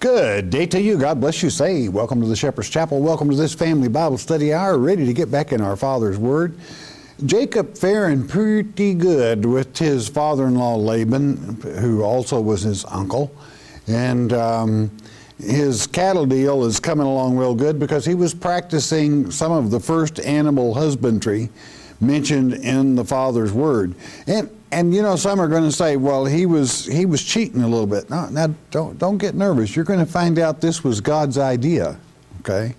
Good day to you. God bless you. Say, welcome to the Shepherd's Chapel. Welcome to this family Bible study hour, ready to get back in our Father's Word. Jacob faring pretty good with his father-in-law Laban, who also was his uncle. And his cattle deal is coming along real good because he was practicing some of the first animal husbandry mentioned in the Father's Word. And you know, some are going to say, well, he was cheating a little bit. No, now don't get nervous. You're going to find out this was God's idea, okay?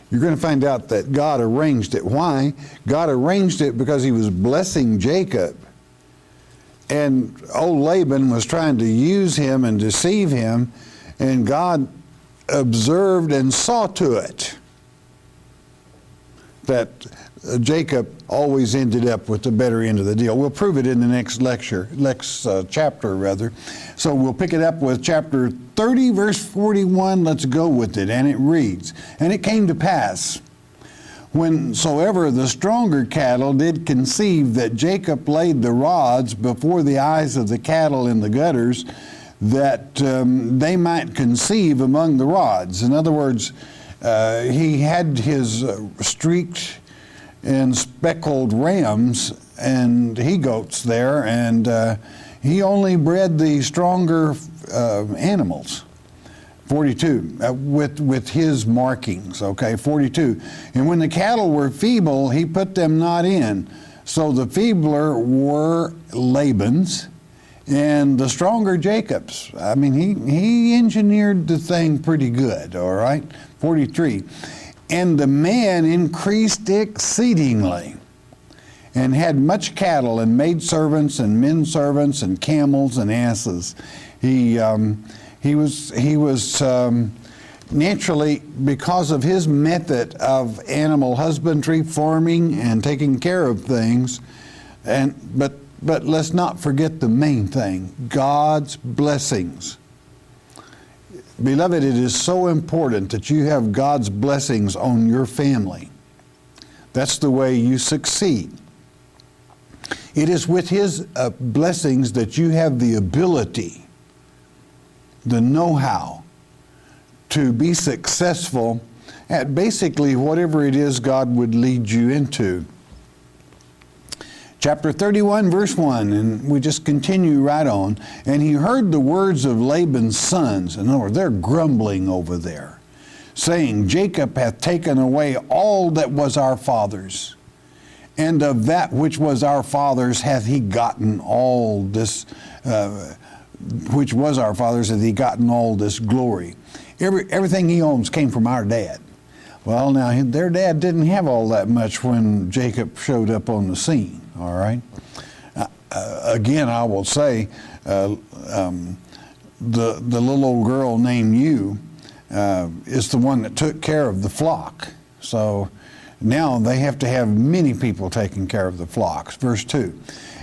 You're going to find out that God arranged it. Why? God arranged it because he was blessing Jacob. And old Laban was trying to use him and deceive him, and God observed and saw to it that Jacob always ended up with the better end of the deal. We'll prove it in the next chapter. So we'll pick it up with chapter 30, verse 41. Let's go with it. And it reads, "And it came to pass, whensoever the stronger cattle did conceive, that Jacob laid the rods before the eyes of the cattle in the gutters, that they might conceive among the rods." In other words, he had his streaked and speckled rams and he-goats there, and he only bred the stronger animals. 42, with his markings, okay, 42. "And when the cattle were feeble, he put them not in. So the feebler were Laban's, and the stronger Jacob's." I mean, he engineered the thing pretty good, all right? 43. "And the man increased exceedingly, and had much cattle, and maidservants, and men servants, and camels, and asses." He was naturally, because of his method of animal husbandry, farming, and taking care of things, but let's not forget the main thing, God's blessings. Beloved, it is so important that you have God's blessings on your family. That's the way you succeed. It is with his blessings that you have the ability, the know-how to be successful at basically whatever it is God would lead you into. Chapter 31, verse 1, and we just continue right on. "And he heard the words of Laban's sons," in other words, they're grumbling over there, saying, "Jacob hath taken away all that was our father's, and of that which was our father's hath he gotten all this, which was our father's hath he gotten all this glory." Everything he owns came from our dad. Well, now, their dad didn't have all that much when Jacob showed up on the scene, all right? Again, I will say, the little old girl named you is the one that took care of the flock. So now they have to have many people taking care of the flocks. Verse 2,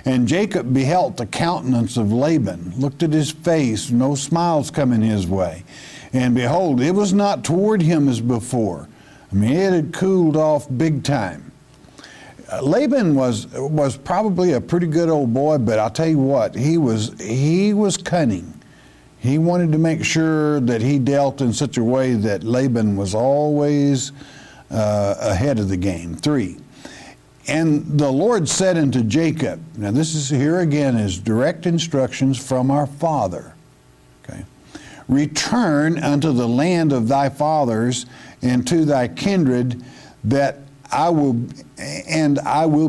"And Jacob beheld the countenance of Laban, looked at his face, no smiles coming his way. And behold, it was not toward him as before." I mean, it had cooled off big time. Laban was probably a pretty good old boy, but I'll tell you what, he was cunning. He wanted to make sure that he dealt in such a way that Laban was always ahead of the game. 3, "And the Lord said unto Jacob," now this is here again is direct instructions from our Father, okay? "Return unto the land of thy fathers and to thy kindred, that I will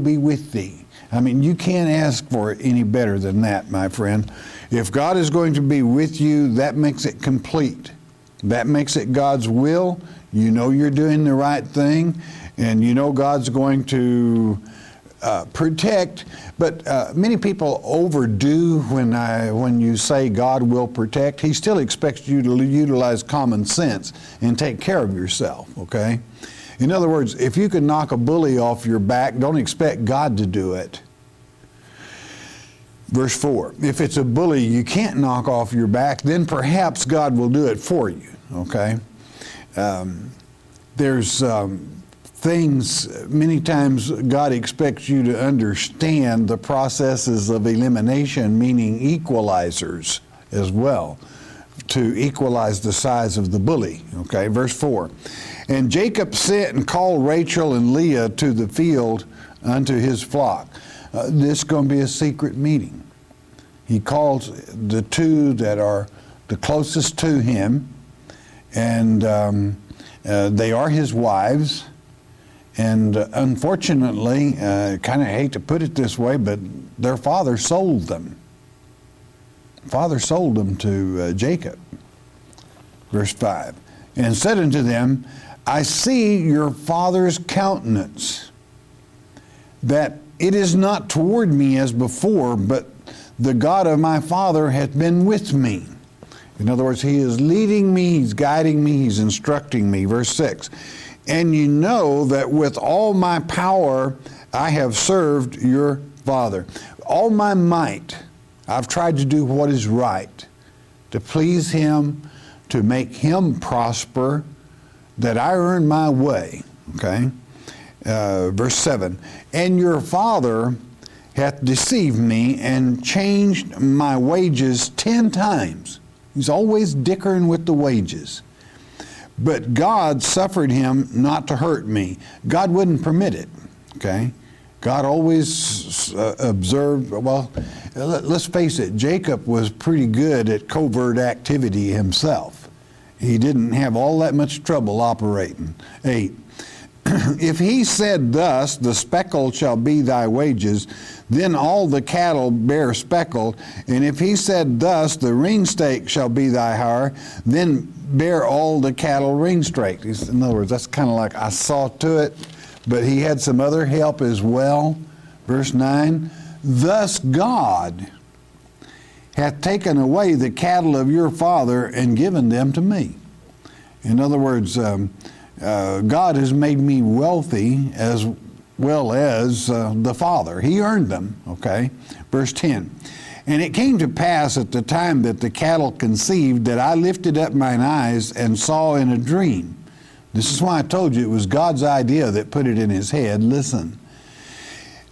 be with thee." I mean, you can't ask for it any better than that, my friend. If God is going to be with you, that makes it complete. That makes it God's will. You know you're doing the right thing, and you know God's going to protect. But many people overdo when you say God will protect. He still expects you to utilize common sense and take care of yourself, okay? In other words, if you can knock a bully off your back, don't expect God to do it. Verse 4, "If it's a bully you can't knock off your back, then perhaps God will do it for you," okay? There's things, many times God expects you to understand the processes of elimination, meaning equalizers as well. to equalize the size of the bully. Okay, verse 4. And Jacob sent and called Rachel and Leah to the field unto his flock. This is going to be a secret meeting. He calls the two that are the closest to him, and they are his wives. And unfortunately, kind of hate to put it this way, but their father sold them. Father sold them to Jacob. Verse 5. And said unto them, I see your father's countenance, that it is not toward me as before, but the God of my father hath been with me. In other words, he is leading me, he's guiding me, he's instructing me. Verse 6. And you know that with all my power I have served your father. All my might, I've tried to do what is right, to please him, to make him prosper, that I earn my way. Okay? Verse 7. And your father hath deceived me and changed my wages 10 times. He's always dickering with the wages. But God suffered him not to hurt me. God wouldn't permit it. Okay? God always observed. Well, let's face it, Jacob was pretty good at covert activity himself. He didn't have all that much trouble operating. 8. If he said thus, the speckle shall be thy wages, then all the cattle bear speckled. And if he said thus, the ringstake shall be thy hire, then bear all the cattle ringstake. In other words, that's kind of like I saw to it, but he had some other help as well. Verse 9, thus God hath taken away the cattle of your father and given them to me. In other words, God has made me wealthy as well as the father. He earned them, okay? Verse 10, and it came to pass at the time that the cattle conceived that I lifted up mine eyes and saw in a dream. This is why I told you it was God's idea that put it in his head. Listen.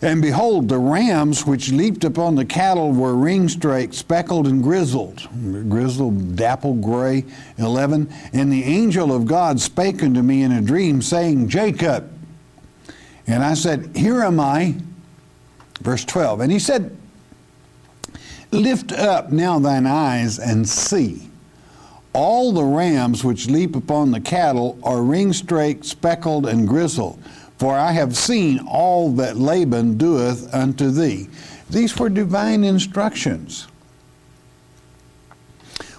And behold, the rams which leaped upon the cattle were ringstraked, speckled, and grizzled. Grizzled, dapple gray. 11. And the angel of God spake unto me in a dream, saying, Jacob. And I said, here am I. Verse 12. And he said, lift up now thine eyes and see. All the rams which leap upon the cattle are ringstraked, speckled, and grizzled. For I have seen all that Laban doeth unto thee. These were divine instructions.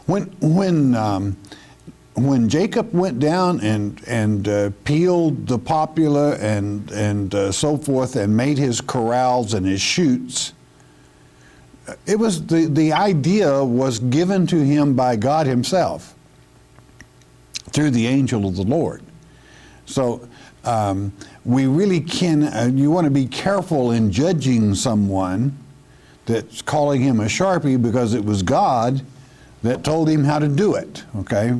When Jacob went down and peeled the poplar and so forth and made his corrals and his chutes, it was the idea was given to him by God himself through the angel of the Lord. So we really can, you want to be careful in judging someone that's calling him a Sharpie because it was God that told him how to do it, okay?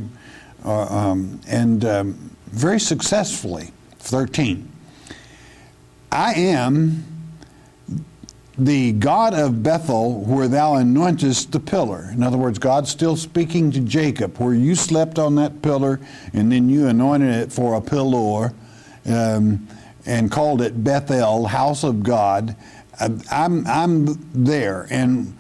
Very successfully. 13. I am the God of Bethel, where thou anointest the pillar. In other words, God's still speaking to Jacob, where you slept on that pillar, and then you anointed it for a pillar, and called it Bethel, house of God. I'm there, and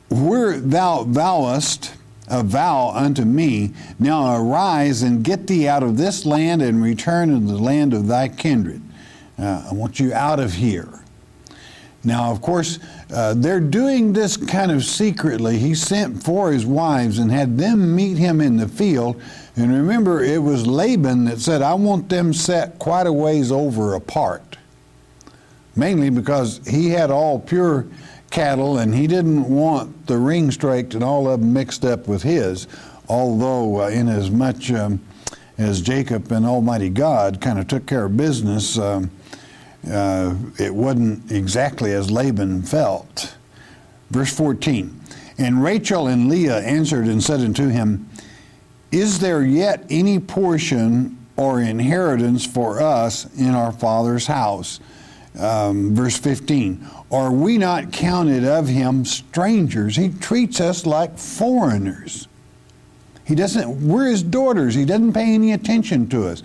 where thou vowest a vow unto me, now arise and get thee out of this land and return to the land of thy kindred. I want you out of here. Now, of course, they're doing this kind of secretly. He sent for his wives and had them meet him in the field. And remember, it was Laban that said, I want them set quite a ways over apart. Mainly because he had all pure cattle and he didn't want the ringstraked and all of them mixed up with his. Although, inasmuch as Jacob and Almighty God kind of took care of business, it wasn't exactly as Laban felt. Verse 14, and Rachel and Leah answered and said unto him, is there yet any portion or inheritance for us in our father's house? Verse 15, are we not counted of him strangers? He treats us like foreigners. We're his daughters. He doesn't pay any attention to us.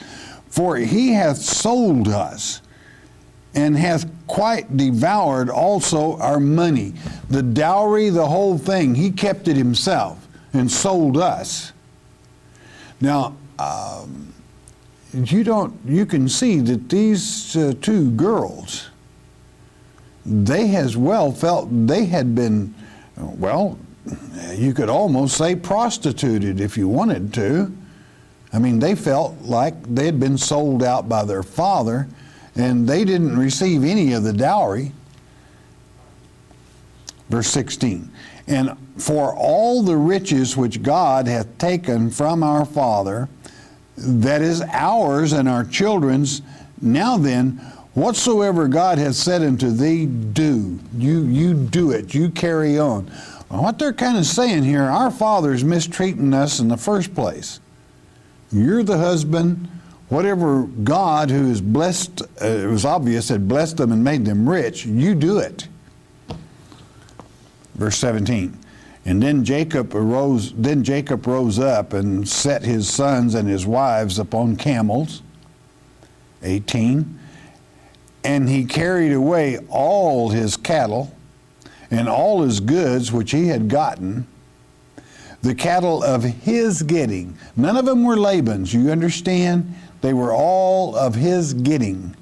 For he hath sold us, and hath quite devoured also our money. The dowry, the whole thing, he kept it himself and sold us. Now, you can see that these two girls, they as well felt they had been, well, you could almost say prostituted if you wanted to. I mean, they felt like they had been sold out by their father, and they didn't receive any of the dowry. Verse 16, and for all the riches which God hath taken from our father, that is ours and our children's, now then, whatsoever God hath said unto thee, do. You do it. You carry on. Well, what they're kind of saying here, our father's mistreating us in the first place. You're the husband. Whatever God, who is blessed, it was obvious, had blessed them and made them rich, you do it. Verse 17, and then Jacob rose up and set his sons and his wives upon camels. 18, and he carried away all his cattle and all his goods which he had gotten, the cattle of his getting. None of them were Laban's, you understand? They were all of his getting,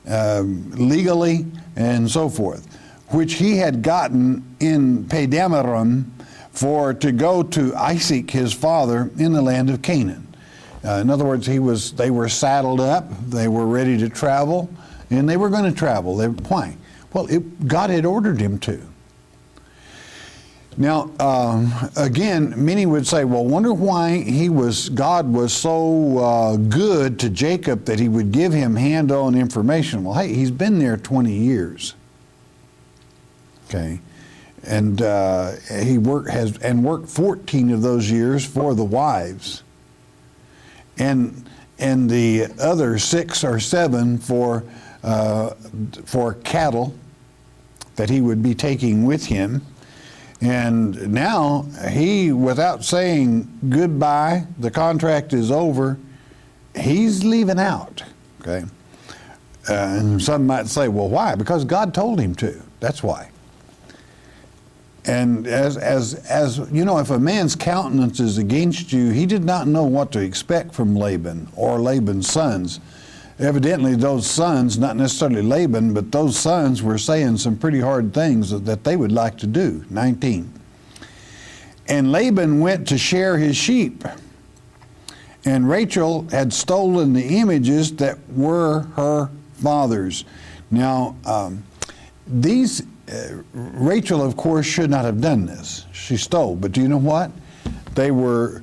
legally and so forth, which he had gotten in Padamaram to go to Isaac his father in the land of Canaan. In other words, they were saddled up, they were ready to travel, and they were going to travel. Why? Well, God had ordered him to. Now, again, many would say, well, wonder why God was so good to Jacob that he would give him hand-on information. Well, hey, he's been there 20 years. Okay. And he worked 14 of those years for the wives. And the other 6 or 7 for cattle that he would be taking with him. And now he, without saying goodbye, the contract is over, he's leaving out. Okay, and some might say, well, why? Because God told him to. That's why. And as you know, if a man's countenance is against you, he did not know what to expect from Laban or Laban's sons. Evidently, those sons, not necessarily Laban, but those sons were saying some pretty hard things that they would like to do. 19. And Laban went to share his sheep, and Rachel had stolen the images that were her father's. Now, Rachel, of course, should not have done this. She stole, but do you know what? They were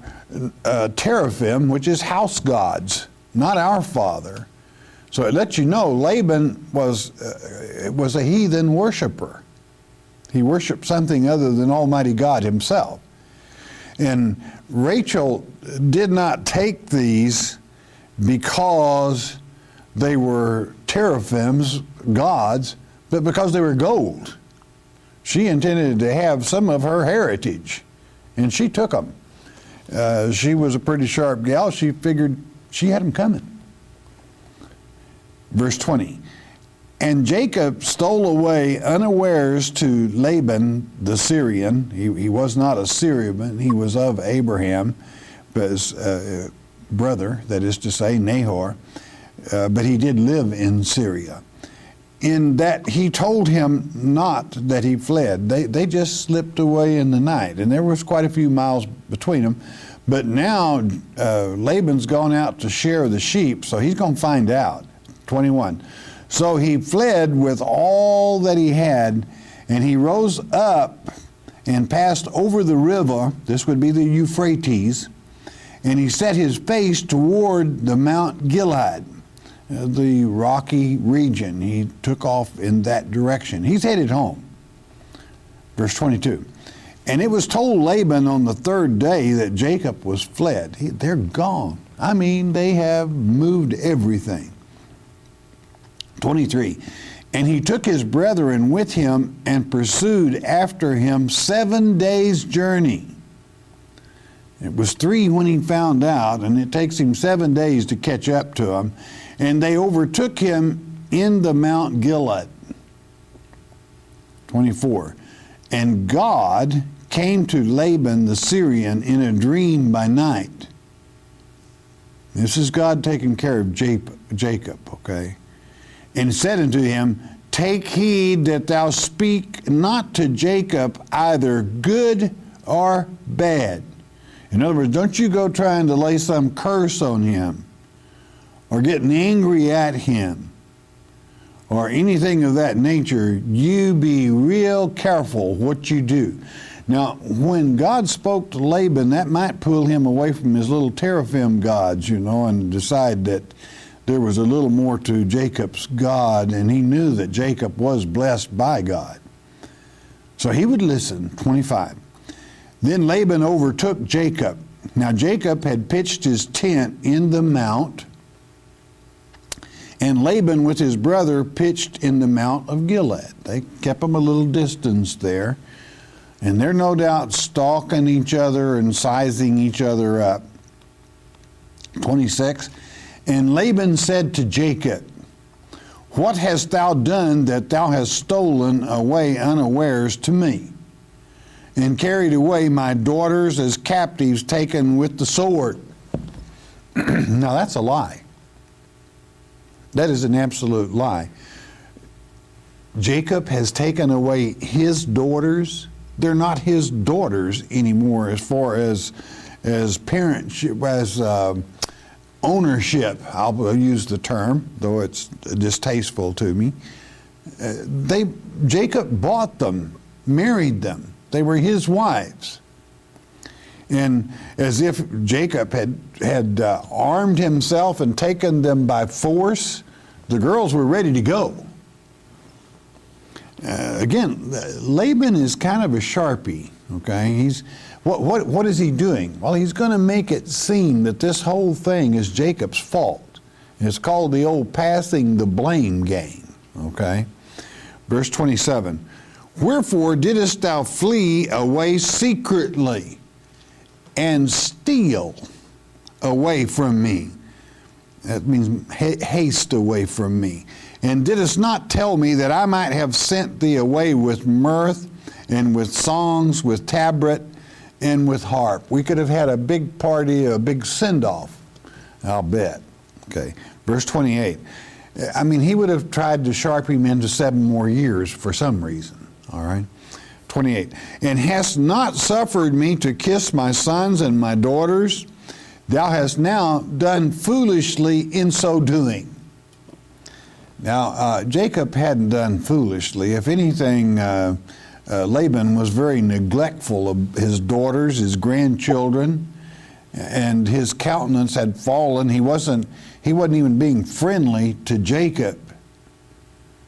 teraphim, which is house gods, not our father. So it lets you know Laban was a heathen worshiper. He worshiped something other than Almighty God himself. And Rachel did not take these because they were teraphims, gods, but because they were gold. She intended to have some of her heritage, and she took them. She was a pretty sharp gal. She figured she had them coming. Verse 20, and Jacob stole away unawares to Laban the Syrian. He was not a Syrian, he was of Abraham, his brother, that is to say, Nahor, but he did live in Syria. In that he told him not that he fled. They just slipped away in the night, and there was quite a few miles between them. But now Laban's gone out to share the sheep, so he's going to find out. 21. So he fled with all that he had, and he rose up and passed over the river, this would be the Euphrates, and he set his face toward the Mount Gilead, the rocky region. He took off in that direction. He's headed home. Verse 22. And it was told Laban on the 3rd day that Jacob was fled. They're gone. I mean, they have moved everything. 23. And he took his brethren with him and pursued after him 7 days' journey. It was 3 when he found out, and it takes him 7 days to catch up to him. And they overtook him in the Mount Gilead. 24. And God came to Laban the Syrian in a dream by night. This is God taking care of Jacob, okay? And said unto him, take heed that thou speak not to Jacob either good or bad. In other words, don't you go trying to lay some curse on him or getting angry at him or anything of that nature. You be real careful what you do. Now, when God spoke to Laban, that might pull him away from his little teraphim gods, and decide that there was a little more to Jacob's God, and he knew that Jacob was blessed by God. So he would listen. 25. Then Laban overtook Jacob. Now Jacob had pitched his tent in the mount, and Laban with his brother pitched in the Mount of Gilead. They kept them a little distance there, and they're no doubt stalking each other and sizing each other up. 26. And Laban said to Jacob, what hast thou done that thou hast stolen away unawares to me, and carried away my daughters as captives taken with the sword? Now that's a lie. That is an absolute lie. Jacob has taken away his daughters. They're not his daughters anymore as far as parentship, as ownership. I'll use the term, though it's distasteful to me. Jacob bought them, married them. They were his wives. And as if Jacob had armed himself and taken them by force, the girls were ready to go. Again, Laban is kind of a Sharpie, okay? What is he doing? Well, he's going to make it seem that this whole thing is Jacob's fault. It's called the old passing the blame game, okay? Verse 27, wherefore didst thou flee away secretly and steal away from me? That means haste away from me. And didst not tell me that I might have sent thee away with mirth and with songs, with tabret, and with harp? We could have had a big party, a big send-off, I'll bet. Okay, verse 28. I mean, he would have tried to sharp him into 7 more years for some reason, all right? 28. And hast not suffered me to kiss my sons and my daughters? Thou hast now done foolishly in so doing. Now, Jacob hadn't done foolishly. If anything, Laban was very neglectful of his daughters, his grandchildren, and his countenance had fallen. He wasn't even being friendly to Jacob.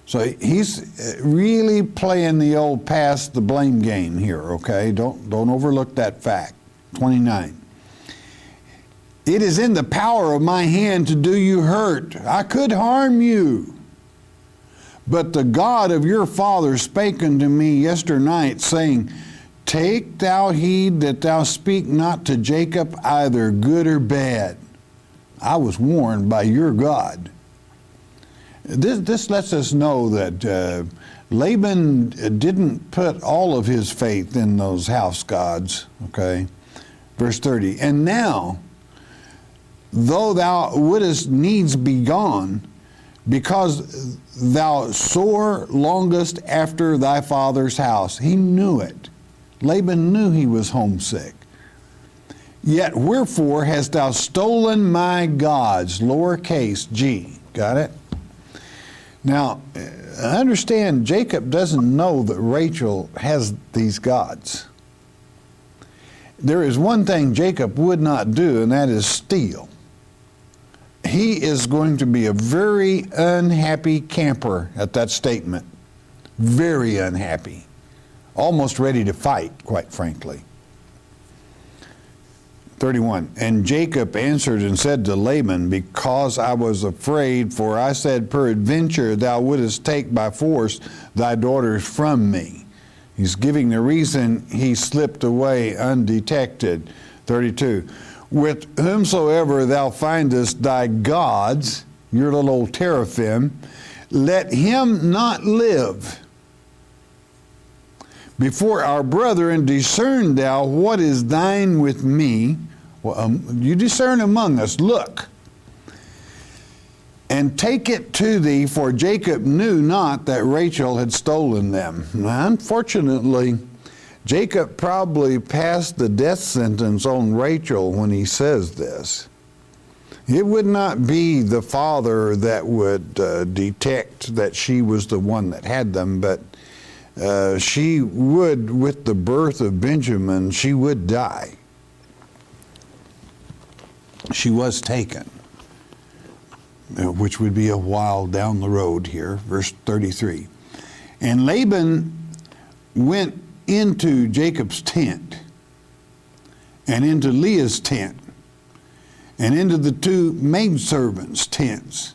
So he's really playing the old pass the blame game here, okay? Don't overlook that fact. 29. It is in the power of my hand to do you hurt. I could harm you. But the God of your father spake unto me yesternight, saying, take thou heed that thou speak not to Jacob either good or bad. I was warned by your God. This lets us know that Laban didn't put all of his faith in those house gods, okay? Verse 30, and now, though thou wouldest needs be gone, because thou sore longest after thy father's house. He knew it. Laban knew he was homesick. Yet wherefore hast thou stolen my gods, lowercase g. Got it? Now, understand, Jacob doesn't know that Rachel has these gods. There is one thing Jacob would not do, and that is steal. He is going to be a very unhappy camper at that statement. Very unhappy. Almost ready to fight, quite frankly. 31. And Jacob answered and said to Laban, because I was afraid, for I said, peradventure thou wouldest take by force thy daughters from me. He's giving the reason he slipped away undetected. 32. With whomsoever thou findest thy gods, your little old teraphim, let him not live. Before our brethren discern thou what is thine with me. Well, you discern among us, look, and take it to thee, for Jacob knew not that Rachel had stolen them. Now, unfortunately, Jacob probably passed the death sentence on Rachel when he says this. It would not be the father that would detect that she was the one that had them, but she would, with the birth of Benjamin, she would die. She was taken, which would be a while down the road here, verse 33. And Laban went into Jacob's tent, and into Leah's tent, and into the two maidservants' tents,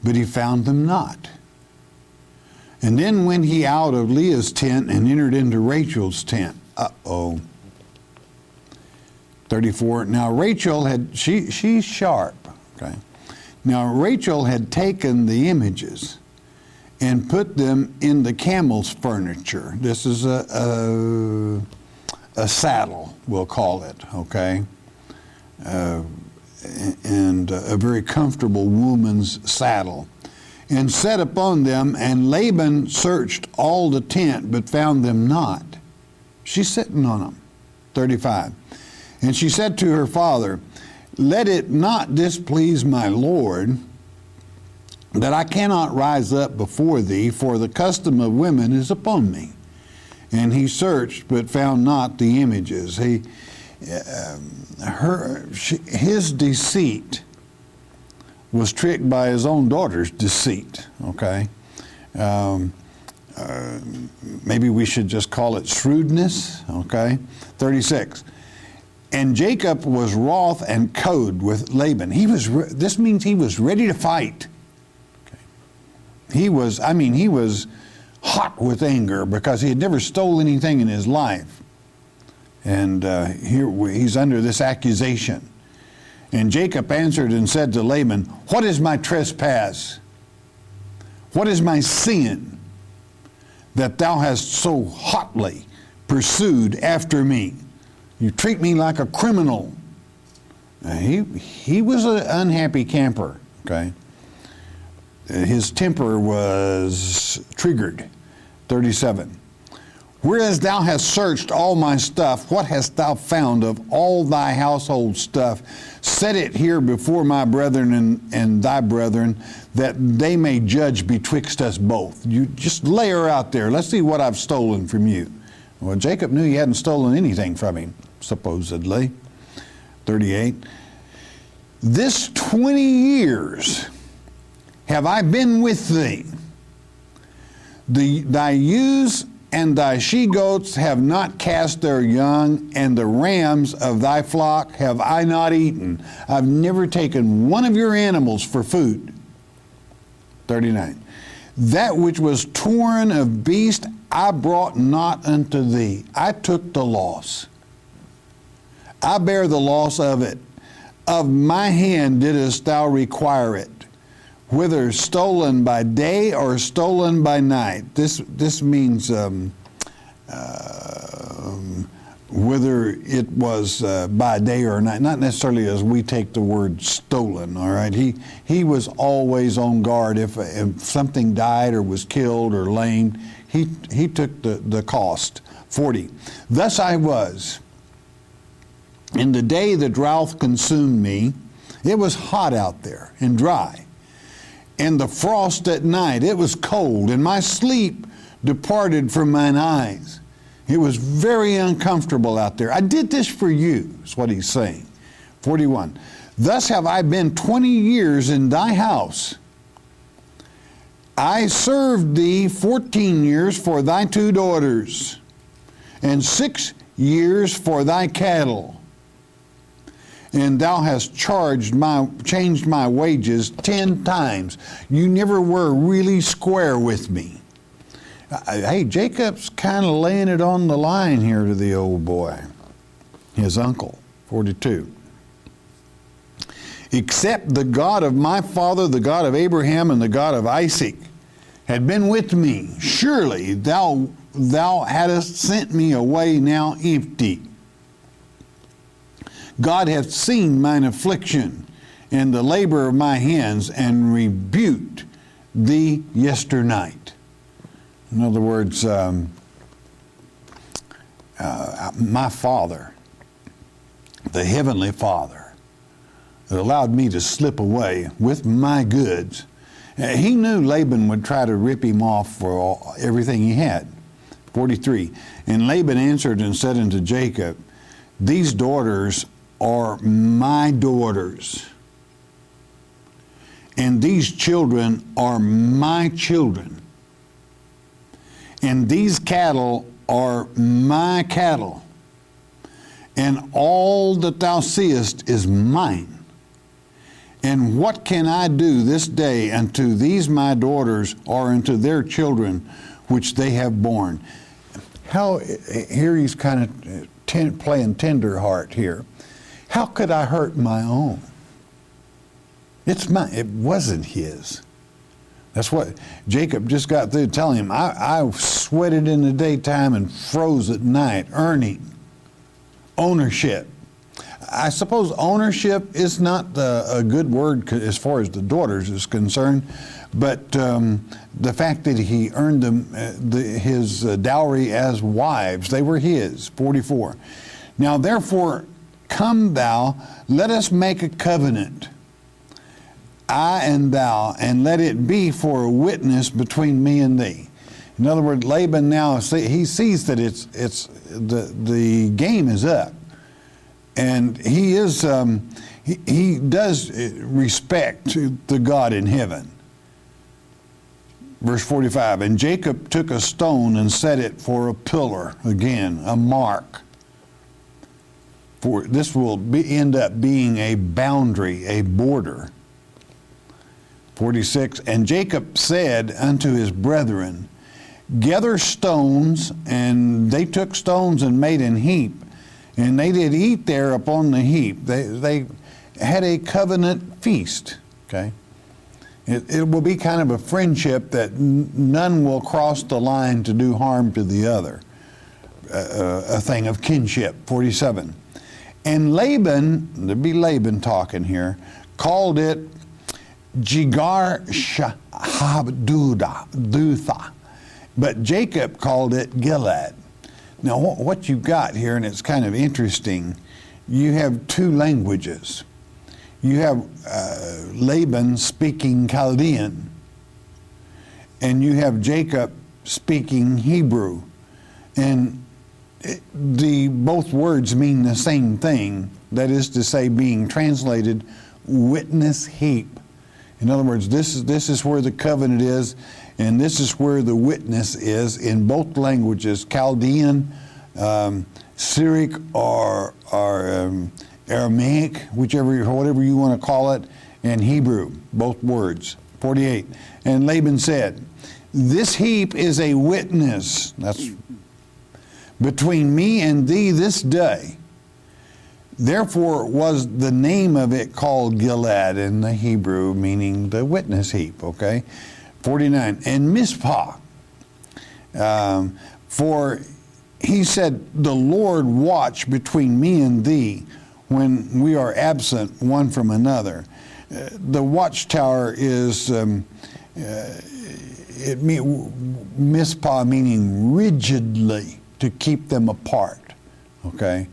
but he found them not. And then went he out of Leah's tent and entered into Rachel's tent. Uh-oh. 34. Now Rachel had, she's sharp, okay? Now Rachel had taken the images and put them in the camel's furniture. This is a saddle, we'll call it, okay? And a very comfortable woman's saddle. And set upon them, and Laban searched all the tent, but found them not. She's sitting on them. 35. And she said to her father, let it not displease my Lord, that I cannot rise up before thee, for the custom of women is upon me. And he searched, but found not the images. His deceit was tricked by his own daughter's deceit, okay? Maybe we should just call it shrewdness, okay? 36. And Jacob was wroth and code with Laban. This means he was ready to fight. Okay. He was hot with anger because he had never stole anything in his life. And here he's under this accusation. And Jacob answered and said to Laban, what is my trespass? What is my sin that thou hast so hotly pursued after me? You treat me like a criminal. He was an unhappy camper, okay? His temper was triggered. 37. Whereas thou hast searched all my stuff, what hast thou found of all thy household stuff? Set it here before my brethren and thy brethren, that they may judge betwixt us both. You just lay her out there. Let's see what I've stolen from you. Well, Jacob knew he hadn't stolen anything from him, supposedly. 38. This 20 years have I been with thee. Thy ewes and thy she-goats have not cast their young, and the rams of thy flock have I not eaten. I've never taken one of your animals for food. 39. That which was torn of beast I brought not unto thee. I took the loss. I bear the loss of it. Of my hand didst thou require it, whether stolen by day or stolen by night. This means whether it was by day or night, not necessarily as we take the word stolen, all right? He was always on guard. If something died or was killed or lamed, he took the cost. 40. Thus I was. In the day the drought consumed me, it was hot out there and dry. And the frost at night, it was cold, and my sleep departed from mine eyes. It was very uncomfortable out there. I did this for you, is what he's saying. 41. Thus have I been 20 years in thy house. I served thee 14 years for thy 2 daughters, and 6 years for thy cattle. And thou hast changed my wages 10 times. You never were really square with me. Hey, Jacob's kind of laying it on the line here to the old boy, his uncle. 42. Except the God of my father, the God of Abraham, and the God of Isaac had been with me, surely thou hadst sent me away now empty. God hath seen mine affliction and the labor of my hands, and rebuked thee yesternight. In other words, my Father, the Heavenly Father, that allowed me to slip away with my goods. He knew Laban would try to rip him off for everything he had. 43. And Laban answered and said unto Jacob, these daughters are my daughters, and these children are my children, and these cattle are my cattle, and all that thou seest is mine. And what can I do this day unto these my daughters, or unto their children which they have borne? How, here he's kind of playing tender heart here. How could I hurt my own? It's mine. It wasn't his. That's what Jacob just got through telling him. I sweated in the daytime and froze at night, earning ownership. I suppose ownership is not a good word as far as the daughters is concerned, but the fact that he earned them his dowry as wives, they were his. 44. Now therefore, come thou, let us make a covenant, I and thou, and let it be for a witness between me and thee. In other words, Laban now, he sees that it's the game is up. And he is, he does respect the God in heaven. Verse 45, and Jacob took a stone and set it for a pillar, again, a mark. For this will end up being a boundary, a border. 46, and Jacob said unto his brethren, gather stones, and they took stones and made an heap. And they did eat there upon the heap. They had a covenant feast, okay? It will be kind of a friendship that none will cross the line to do harm to the other. A thing of kinship, 47. And Laban, there'd be Laban talking here, called it Jigar Shahabdutha, but Jacob called it Gilead. Now, what you've got here, and it's kind of interesting, you have two languages. You have Laban speaking Chaldean, and you have Jacob speaking Hebrew. And both words mean the same thing, that is to say, being translated witness heap. In other words, this is where the covenant is, and this is where the witness is in both languages, Chaldean, Syriac, or Aramaic, whatever you want to call it, and Hebrew, both words. 48. And Laban said, this heap is a witness, that's between me and thee this day. Therefore was the name of it called Gilead in the Hebrew, meaning the witness heap, okay? 49, and Mizpah, for he said, the Lord watch between me and thee when we are absent one from another. The watchtower is, Mizpah meaning rigidly to keep them apart, okay?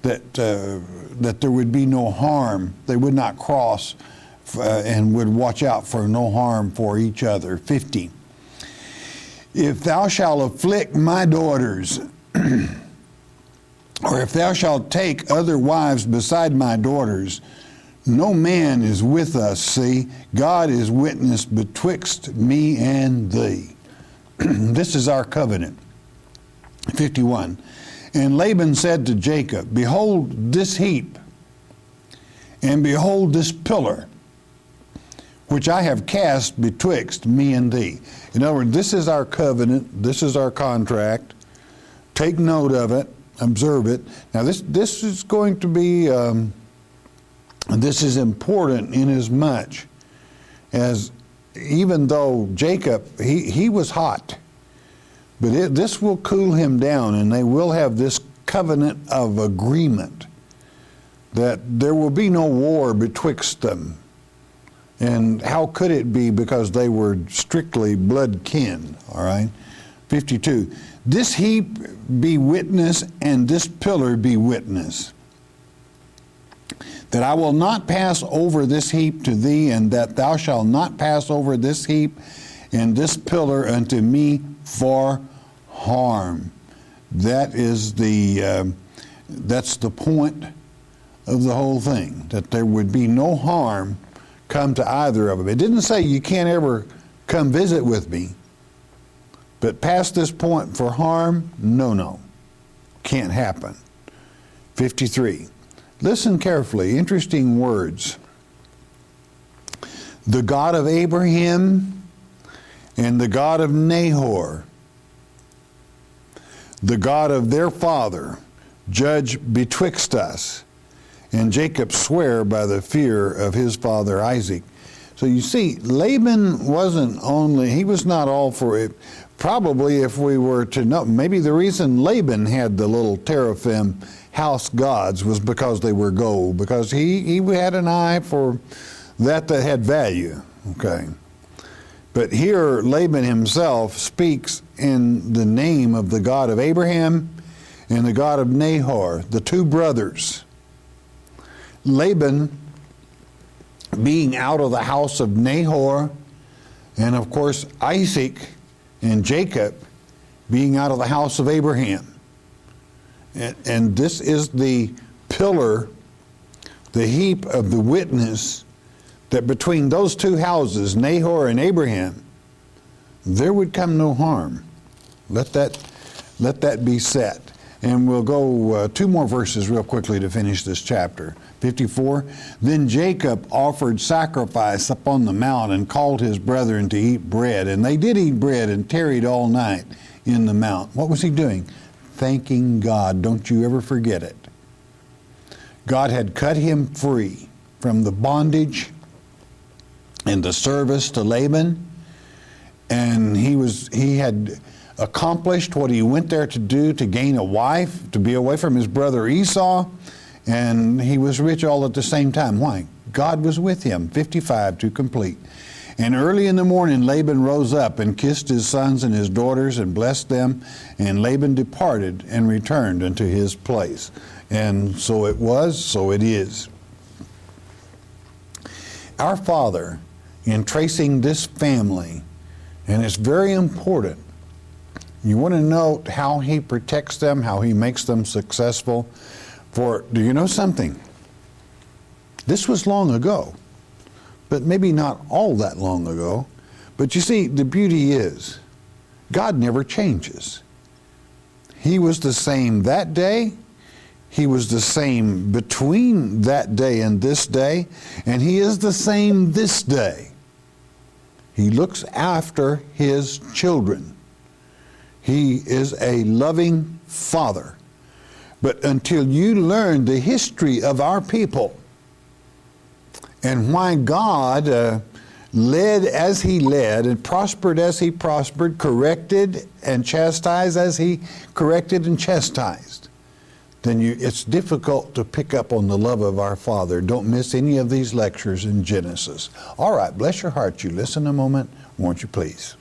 That there would be no harm. They would not cross and would watch out for no harm for each other. 50. If thou shalt afflict my daughters, or if thou shalt take other wives beside my daughters, no man is with us, see, God is witness betwixt me and thee. This is our covenant. 51. And Laban said to Jacob, behold this heap, and behold this pillar, which I have cast betwixt me and thee. In other words, this is our covenant, this is our contract. Take note of it, observe it. Now this is going to be, this is important inasmuch as even though Jacob, he was hot, but this will cool him down, and they will have this covenant of agreement that there will be no war betwixt them. And how could it be? Because they were strictly blood kin, all right? 52, this heap be witness, and this pillar be witness, that I will not pass over this heap to thee, and that thou shalt not pass over this heap and this pillar unto me for harm. That is that's the point of the whole thing, that there would be no harm come to either of them. It didn't say you can't ever come visit with me, but past this point for harm, no, can't happen. 53, listen carefully, interesting words. The God of Abraham and the God of Nahor, the God of their father, judge betwixt us. And Jacob sware by the fear of his father Isaac. So you see, Laban he was not all for it. Probably if we were to know, maybe the reason Laban had the little teraphim house gods was because they were gold, because he had an eye for that had value, okay? But here Laban himself speaks in the name of the God of Abraham and the God of Nahor, the two brothers. Laban being out of the house of Nahor, and of course Isaac and Jacob being out of the house of Abraham. And this is the pillar, the heap of the witness, that between those two houses, Nahor and Abraham, there would come no harm. Let that be set. And we'll go two more verses real quickly to finish this chapter. 54, then Jacob offered sacrifice upon the mount and called his brethren to eat bread. And they did eat bread and tarried all night in the mount. What was he doing? Thanking God. Don't you ever forget it. God had cut him free from the bondage and the service to Laban. And he had accomplished what he went there to do, to gain a wife, to be away from his brother Esau. And he was rich all at the same time. Why? God was with him. 55 to complete. And early in the morning Laban rose up and kissed his sons and his daughters and blessed them. And Laban departed and returned unto his place. And so it was, so it is. Our Father, in tracing this family, and it's very important, you want to note how he protects them, how he makes them successful. For, do you know something? This was long ago, but maybe not all that long ago. But you see, the beauty is, God never changes. He was the same that day. He was the same between that day and this day. And he is the same this day. He looks after his children. He is a loving Father. But until you learn the history of our people and why God led as he led and prospered as he prospered, corrected and chastised as he corrected and chastised, then it's difficult to pick up on the love of our Father. Don't miss any of these lectures in Genesis. All right, bless your heart. You listen a moment, won't you please?